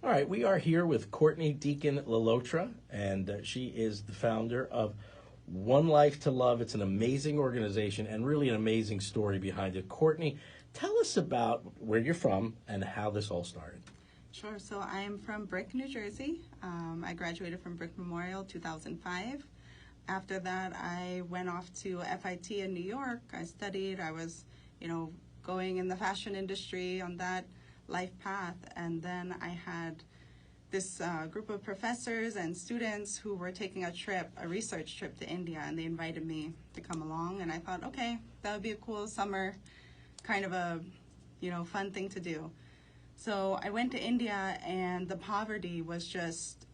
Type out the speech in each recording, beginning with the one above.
All right, we are here with Courtney Deacon Lalotra, and she is the founder of One Life to Love. It's an amazing organization and really an amazing story behind it. Courtney, tell us about where you're from and how this all started. Sure. So I am from Brick, New Jersey. I graduated from Brick Memorial 2005. After that, I went off to FIT in New York. I studied. I was, going in the fashion industry on that life path. And then I had this group of professors and students who were taking a research trip to India, and they invited me to come along. And I thought, okay, that would be a cool summer, kind of a, fun thing to do. So I went to India, and the poverty was just,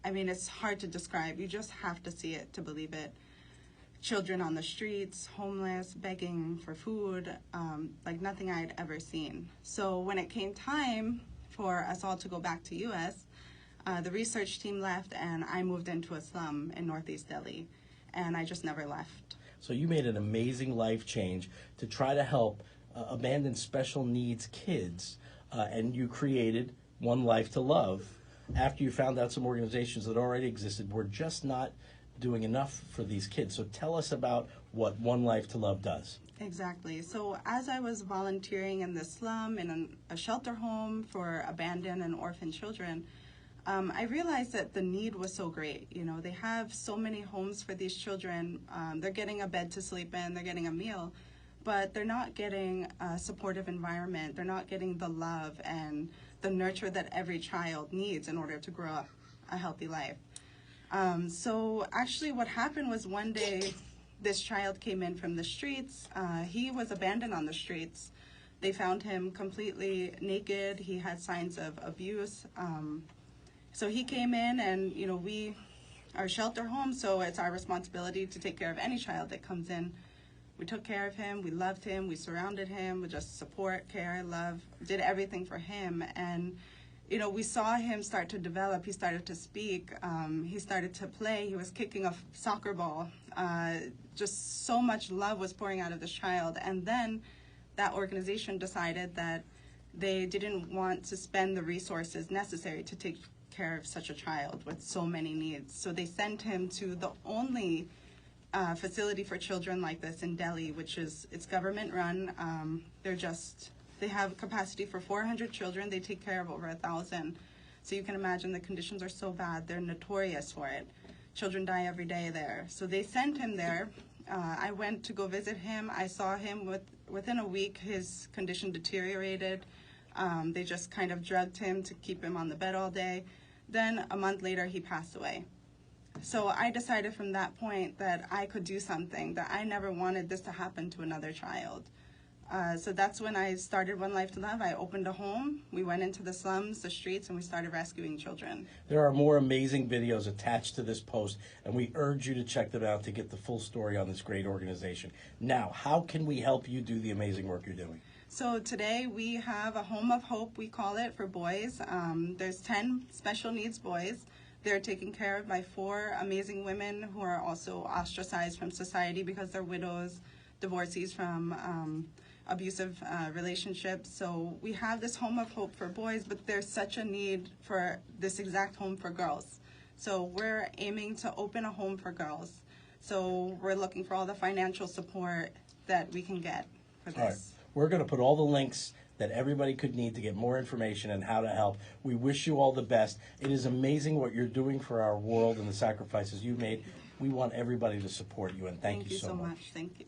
it's hard to describe. You just have to see it to believe it. Children on the streets, homeless, begging for food, like nothing I had ever seen. So when it came time for us all to go back to U.S., the research team left, and I moved into a slum in Northeast Delhi, and I just never left. So you made an amazing life change to try to help abandoned special needs kids, and you created One Life to Love after you found out some organizations that already existed were just not doing enough for these kids. So tell us about what One Life to Love does. Exactly. So as I was volunteering in the slum, in a shelter home for abandoned and orphan children, I realized that the need was so great. They have so many homes for these children. They're getting a bed to sleep in, they're getting a meal, but they're not getting a supportive environment. They're not getting the love and the nurture that every child needs in order to grow up a healthy life. So actually what happened was one day this child came in from the streets. He was abandoned on the streets. They found him completely naked. He had signs of abuse. So he came in, and we are a shelter home, so it's our responsibility to take care of any child that comes in. We took care of him, we loved him, we surrounded him with just support, care, love, did everything for him. And we saw him start to develop. He started to speak. He started to play. He was kicking a soccer ball. Just so much love was pouring out of this child. And then that organization decided that they didn't want to spend the resources necessary to take care of such a child with so many needs. So they sent him to the only facility for children like this in Delhi, which is, it's government run. They have capacity for 400 children. They take care of over 1,000. So you can imagine the conditions are so bad. They're notorious for it. Children die every day there. So they sent him there. I went to go visit him. I saw him within a week. His condition deteriorated. They just kind of drugged him to keep him on the bed all day. Then a month later, he passed away. So I decided from that point that I could do something, that I never wanted this to happen to another child. So that's when I started One Life to Love. I opened a home. We went into the slums, the streets, and we started rescuing children. There are more amazing videos attached to this post, and we urge you to check them out to get the full story on this great organization. Now, how can we help you do the amazing work you're doing? So today we have a Home of Hope, we call it, for boys. There's 10 special needs boys. They're taken care of by 4 amazing women who are also ostracized from society because they're widows, divorcees from abusive relationships. So we have this Home of Hope for boys, but there's such a need for this exact home for girls. So we're aiming to open a home for girls. So we're looking for all the financial support that we can get for this. All right. We're going to put all the links that everybody could need to get more information and how to help. We wish you all the best. It is amazing what you're doing for our world and the sacrifices you made. We want everybody to support you, and thank you so much. Thank you.